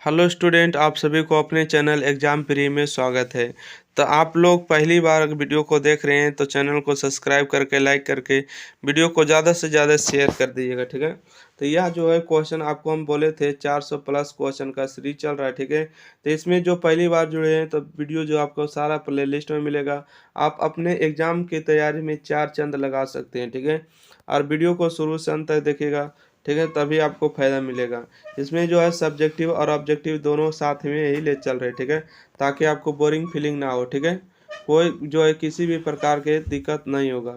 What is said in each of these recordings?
Hello student, आप सभी को अपने चैनल एग्जाम प्री में स्वागत है। तो आप लोग पहली बार वीडियो को देख रहे हैं तो चैनल को सब्सक्राइब करके लाइक करके वीडियो को ज़्यादा से ज़्यादा शेयर कर दीजिएगा, ठीक है। तो यह जो है क्वेश्चन आपको हम बोले थे 400 प्लस क्वेश्चन का सीरीज चल रहा है, ठीक है। तो इसमें जो पहली बार जुड़े हैं तो वीडियो जो आपको सारा प्ले लिस्ट में मिलेगा। आप अपने एग्जाम की तैयारी में चार चंद लगा सकते हैं, ठीक है। और वीडियो को शुरू से अंत तक देखिएगा, ठीक है, तभी आपको फ़ायदा मिलेगा। इसमें जो है सब्जेक्टिव और ऑब्जेक्टिव दोनों साथ में ही ले चल रहे, ठीक है, ताकि आपको बोरिंग फीलिंग ना हो, ठीक है। कोई जो है किसी भी प्रकार के दिक्कत नहीं होगा।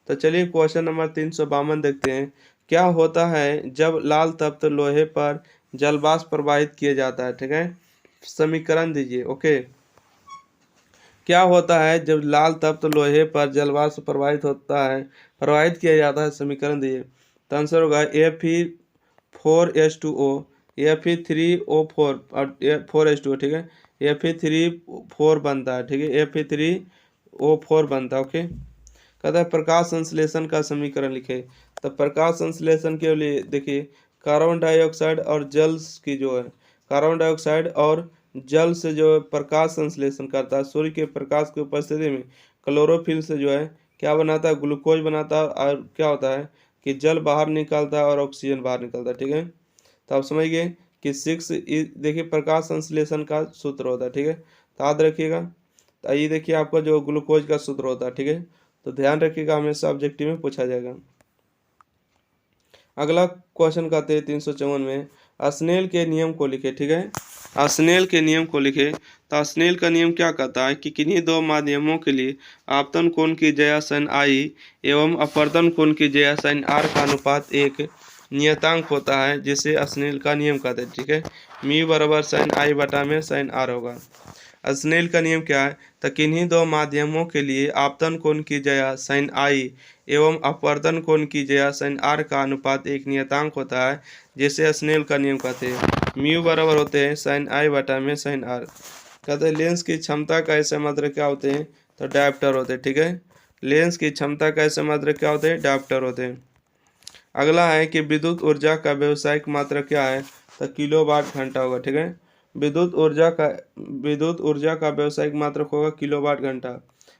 तो चलिए क्वेश्चन नंबर 352 देखते हैं। क्या होता है जब लाल तत्व लोहे पर जलवाष्प प्रवाहित किया जाता है, ठीक है। समीकरण दीजिए। ओके, क्या होता है जब लाल तत्व लोहे पर जलवाष्प प्रवाहित किया जाता है, समीकरण दीजिए। तो आंसर होगा Fe4H2O, Fe3O4 और 4H2O, ठीक है। Fe3O4 बनता है, ठीक है, Fe3O4 बनता है। ओके, कहता है प्रकाश संश्लेषण का समीकरण लिखे। तो प्रकाश संश्लेषण के लिए देखिए, कार्बन डाइऑक्साइड और जल की जो है, कार्बन डाइऑक्साइड और जल से जो है प्रकाश संश्लेषण करता है। सूर्य के प्रकाश की उपस्थिति में क्लोरोफिल से जो है क्या बनाता है, ग्लूकोज बनाता है, और क्या होता है कि जल बाहर निकलता है और ऑक्सीजन बाहर निकलता है, ठीक है। तो आप समझ गए कि देखिए प्रकाश संश्लेषण का सूत्र होता है, ठीक है। तो याद रखिएगा। तो ये देखिए आपका जो ग्लूकोज का सूत्र होता है, ठीक है। तो ध्यान रखिएगा, हमेशा ऑब्जेक्टिव में पूछा जाएगा। अगला क्वेश्चन कहते हैं 354 में, स्नेल के नियम को लिखे, ठीक है। स्नेल के नियम को लिखे। तो स्नेल का नियम क्या कहता है कि किन्हीं दो माध्यमों के लिए आपतन कोण की ज्या sin I एवं अपवर्तन कोण की ज्या sin R का अनुपात एक नियतांक होता है, जिसे स्नेल का नियम कहते हैं, ठीक है। म्यू बराबर sin I बटा में sin R होगा। स्नेल का नियम क्या है, तो किन्हीं दो माध्यमों के लिए आपतन कोण की ज्या sin I एवं अपवर्तन कोण की ज्या sin R का अनुपात एक नियतांक होता है, जिसे स्नेल का नियम कहते हैं। म्यू बराबर होते हैं sin I बटा में sin R। कहते हैं लेंस की क्षमता का ऐसे मात्रक क्या होते हैं, तो डायप्टर होते हैं, ठीक है। लेंस की क्षमता का ऐसे मात्रक क्या होते हैं, डायप्टर होते हैं। अगला है कि विद्युत ऊर्जा का व्यावसायिक मात्रक क्या है, तो किलोवाट घंटा होगा, ठीक है। विद्युत ऊर्जा का व्यावसायिक मात्रक होगा किलोवाट घंटा।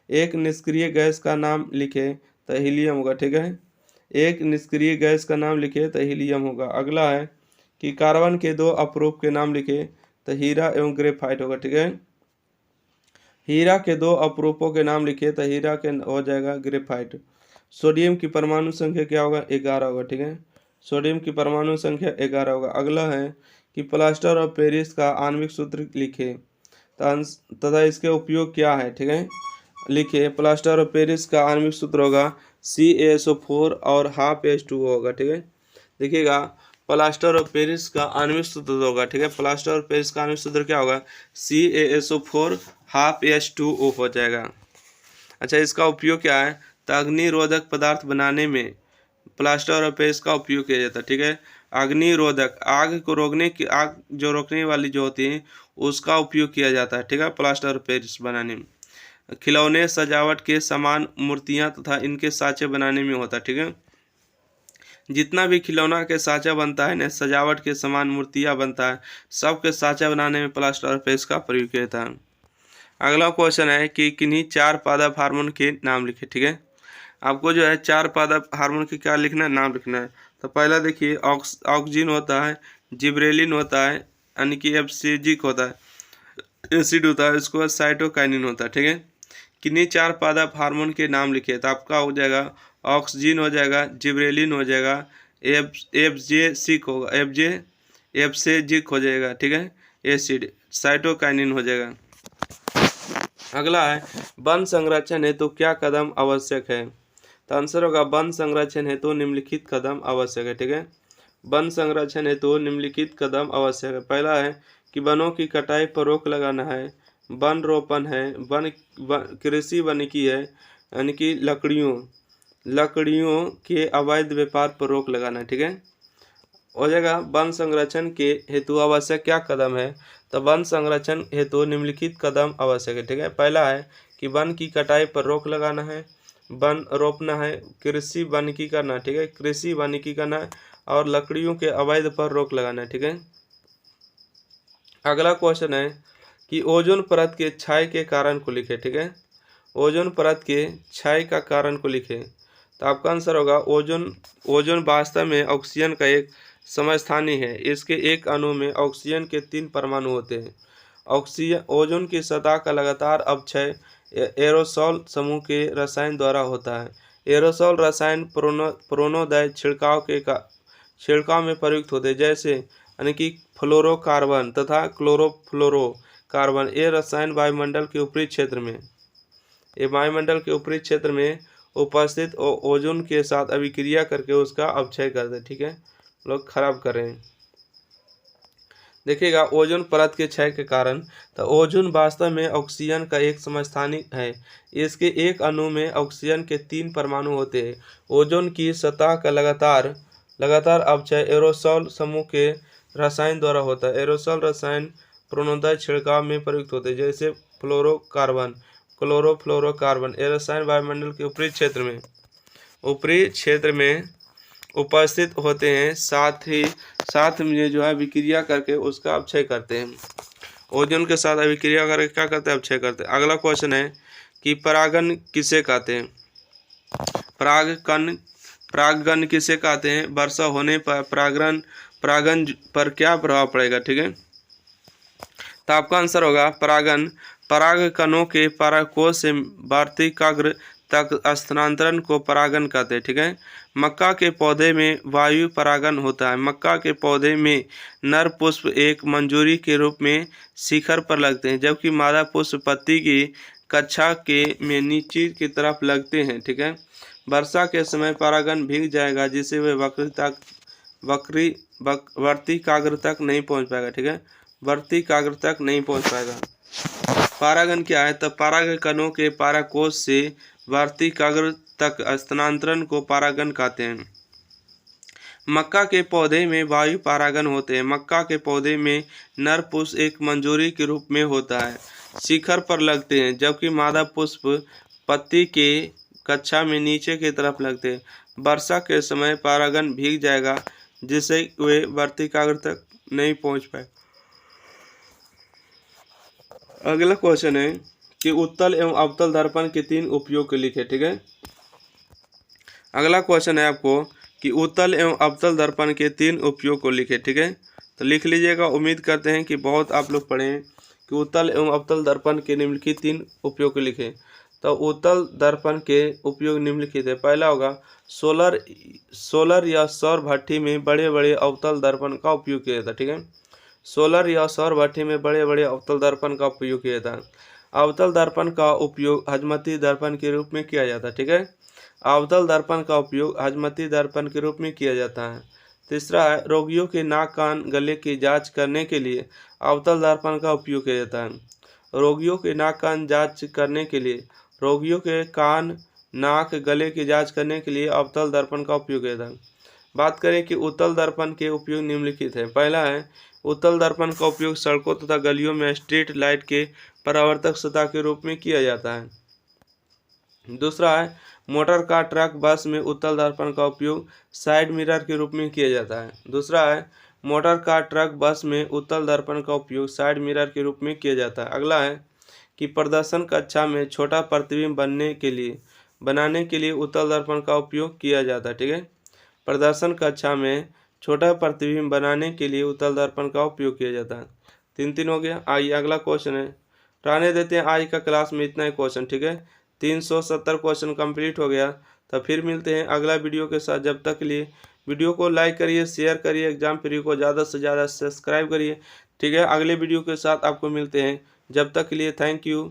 एक निष्क्रिय गैस का नाम लिखे तो हीलियम होगा, ठीक है। एक निष्क्रिय गैस का नाम लिखे तो हीलियम होगा। अगला है कि कार्बन के दो अपरूप के नाम लिखे तो हीरा एवं ग्रेफाइट होगा, ठीक है। हीरा के दो अपरूपों के नाम लिखे तो हीरा के हो जाएगा ग्रेफाइट। सोडियम की परमाणु संख्या क्या होगा, 11 होगा, ठीक है। सोडियम की परमाणु संख्या 11 होगा। अगला है कि प्लास्टर ऑफ पेरिस का आणविक सूत्र लिखे तथा इसके उपयोग क्या है, ठीक है। लिखिए, प्लास्टर ऑफ पेरिस का आणविक सूत्र होगा CaSO4 और हाफ H2O होगा, ठीक है। देखिएगा, प्लास्टर ऑफ पेरिस का आणविक सूत्र होगा, ठीक है। प्लास्टर ऑफ पेरिस का आणविक सूत्र क्या होगा, CaSO4 हाफ H2O हो जाएगा। अच्छा, इसका उपयोग क्या है, तो अग्निरोधक पदार्थ बनाने में प्लास्टर ऑफ पेरिस का उपयोग किया जाता है, ठीक है। अग्निरोधक, आग जो रोकने वाली जो होती है उसका उपयोग किया जाता है, ठीक है, प्लास्टर ऑफ पेरिस बनाने में। खिलौने, सजावट के सामान, मूर्तियां तथा इनके साँचे बनाने में होता है, ठीक है। जितना भी खिलौना के साँचा बनता है ना, सजावट के सामान, मूर्तियां बनता है, सबके साँचा बनाने में प्लास्टर ऑफ पेरिस का प्रयोग किया जाता है। अगला क्वेश्चन है कि किन्हीं चार पादप हार्मोन के नाम लिखे, ठीक है। आपको जो है चार पादप हार्मोन के क्या लिखना है, नाम लिखना है। तो पहला देखिए, ऑक्सिन होता है, जिब्रेलिन होता है, यानी कि एब्सिजिक होता है, एसिड होता है, इसके बाद साइटोकाइनिन होता है, ठीक है। किन्हीं चार पादप हार्मोन के नाम लिखे तो आपका हो जाएगा ऑक्सीजन हो जाएगा, जिब्रेलिन हो जाएगा, एफजेसिक होगा, एफसेजिक हो जाएगा, ठीक है, एसिड, साइटोकाइनिन हो जाएगा। अगला है वन संरक्षण हेतु क्या कदम आवश्यक है। तो आंसर होगा वन संरक्षण हेतु निम्नलिखित कदम आवश्यक है, ठीक है। वन संरक्षण हेतु निम्नलिखित कदम आवश्यक है। पहला है कि वनों की कटाई पर रोक लगाना है, वन रोपण है, कृषि वानिकी है, यानी कि लकड़ियों के अवैध व्यापार पर रोक लगाना है, ठीक है। हो जाएगा वन संरक्षण के हेतु आवश्यक क्या कदम है, तो वन संरक्षण हेतु निम्नलिखित कदम आवश्यक है, ठीक है। पहला है कि वन की कटाई पर रोक लगाना है, वन रोपना है, कृषि वानिकी करना, ठीक है, कृषि वानिकी करना है, और लकड़ियों के अवैध पर रोक लगाना है, ठीक है। अगला क्वेश्चन है कि ओजोन परत के क्षय के कारण को लिखे। ठीक है, ओजोन परत के क्षय का कारण को लिखे। तो आपका आंसर होगा ओजोन वास्तव में ऑक्सीजन का एक समस्थानी है। इसके एक अणु में ऑक्सीजन के 3 परमाणु होते हैं। ऑक्सीजन ओजोन की सतह का लगातार अपक्षय एरोसोल समूह के रसायन द्वारा होता है। एरोसोल रसायन प्रोनोदय छिड़काव में प्रयुक्त होते हैं, जैसे यानी कि फ्लोरोकार्बन तथा क्लोरोफ्लोरोकार्बन। ये रसायन वायुमंडल के ऊपरी क्षेत्र में उपस्थित ओजोन के साथ अभिक्रिया करके उसका अपक्षय करते हैं। ठीक है, लोग खराब कर रहे हैं। देखिएगा ओजोन परत के क्षय के कारण, तो ओजोन वास्तव में ऑक्सीजन का एक समस्थानिक है। इसके एक अणु में ऑक्सीजन के 3 परमाणु होते हैं। ओजोन की सतह का लगातार अपक्षय एरोसोल समूह के रसायन द्वारा होता है। एरोसोल रसायन प्रोनोदय छिड़काव में प्रयुक्त होते हैं, जैसे फ्लोरोकार्बन क्लोरोफ्लोरोकार्बन। ये रसायन वायुमंडल के ऊपरी क्षेत्र में उपस्थित होते हैं, साथ में जो है विक्रिया करके उसका अपक्षय करते हैं। ओजोन के साथ अभिक्रिया करके क्या करते हैं, अपक्षय करते हैं। अगला क्वेश्चन है कि परागण किसे कहते हैं। परागण किसे कहते हैं। वर्षा होने पर परागण पर क्या प्रभाव पड़ेगा। ठीक है, तो आपका आंसर होगा पराग कणों के परागकोश से वार्तिकाग्र तक स्थानांतरण को परागण कहते हैं। ठीक है, मक्का के पौधे में वायु परागण होता है। मक्का के पौधे में नर पुष्प एक मंजरी के रूप में शिखर पर लगते हैं, जबकि मादा पुष्प पत्ती की कक्षा में नीचे की तरफ लगते हैं। ठीक है, वर्षा के समय परागण भीग जाएगा, जिससे वह वर्तिकाग्र तक नहीं पहुंच पाएगा। ठीक है, वर्तिकाग्र तक नहीं पहुंच पाएगा। परागण क्या है, तो पराग कणों के परागकोश से वर्तिकाग्र तक स्थानांतरण को परागण कहते हैं। मक्का के पौधे में वायु परागण होते हैं। मक्का के पौधे में नर पुष्प एक मंजरी के रूप में होता है, शिखर पर लगते हैं, जबकि मादा पुष्प पत्ती के कक्षा में नीचे की तरफ लगते हैं। वर्षा के समय परागण भीग जाएगा, जिससे वे वर्तिकाग्र तक नहीं पहुंच पाए। अगला क्वेश्चन है कि उत्तल एवं अवतल दर्पण के 3 उपयोग लिखे। ठीक है, अगला क्वेश्चन है आपको कि उत्तल एवं अवतल दर्पण के 3 उपयोग को लिखे। ठीक है, तो लिख लीजिएगा। उम्मीद करते हैं कि बहुत आप लोग पढ़े हैं कि उत्तल एवं अवतल दर्पण के निम्नलिखित 3 उपयोग लिखे। तो उत्तल दर्पण के उपयोग निम्नलिखित है। पहला होगा सोलर या सौर भट्ठी में बड़े बड़े अवतल दर्पण का उपयोग किया जाता है। ठीक है, सोलर या सौर भट्ठी में बड़े बड़े अवतल दर्पण का उपयोग किया जाता है। अवतल दर्पण का उपयोग हजमती दर्पण के रूप में किया जाता है। ठीक है, अवतल दर्पण का उपयोग हजमती दर्पण के रूप में किया जाता है। तीसरा है रोगियों के नाक कान गले की जांच करने के लिए अवतल दर्पण का उपयोग किया जाता है। रोगियों के नाक कान जांच करने के लिए रोगियों के कान नाक गले की जांच करने के लिए अवतल दर्पण का उपयोग किया जाता है। बात करें कि उत्तल दर्पण के उपयोग निम्नलिखित है। पहला है उत्तल दर्पण का उपयोग सड़कों तथा गलियों में स्ट्रीट लाइट के परावर्तक सतह के रूप में किया जाता है। दूसरा है मोटर कार ट्रक बस में उत्तल दर्पण का उपयोग साइड मिरर के रूप में किया जाता है। दूसरा है मोटर कार ट्रक बस में उत्तल दर्पण का उपयोग साइड मिरर के रूप में किया जाता है। अगला है कि प्रदर्शन कक्षा में छोटा प्रतिबिंब बनाने के लिए उत्तल दर्पण का उपयोग किया जाता है। ठीक है, प्रदर्शन कक्षा में छोटा प्रतिबिंब बनाने के लिए उत्तल दर्पण का उपयोग किया जाता है। 3 हो गया। आइए अगला क्वेश्चन है, रहने देते हैं आज का क्लास में इतना ही क्वेश्चन। ठीक है, 370 क्वेश्चन कंप्लीट हो गया। तो फिर मिलते हैं अगला वीडियो के साथ। जब तक के लिए वीडियो को लाइक करिए, शेयर करिए, एग्जाम फ्री को ज़्यादा से ज़्यादा सब्सक्राइब करिए। ठीक है, अगले वीडियो के साथ आपको मिलते हैं। जब तक के लिए थैंक यू।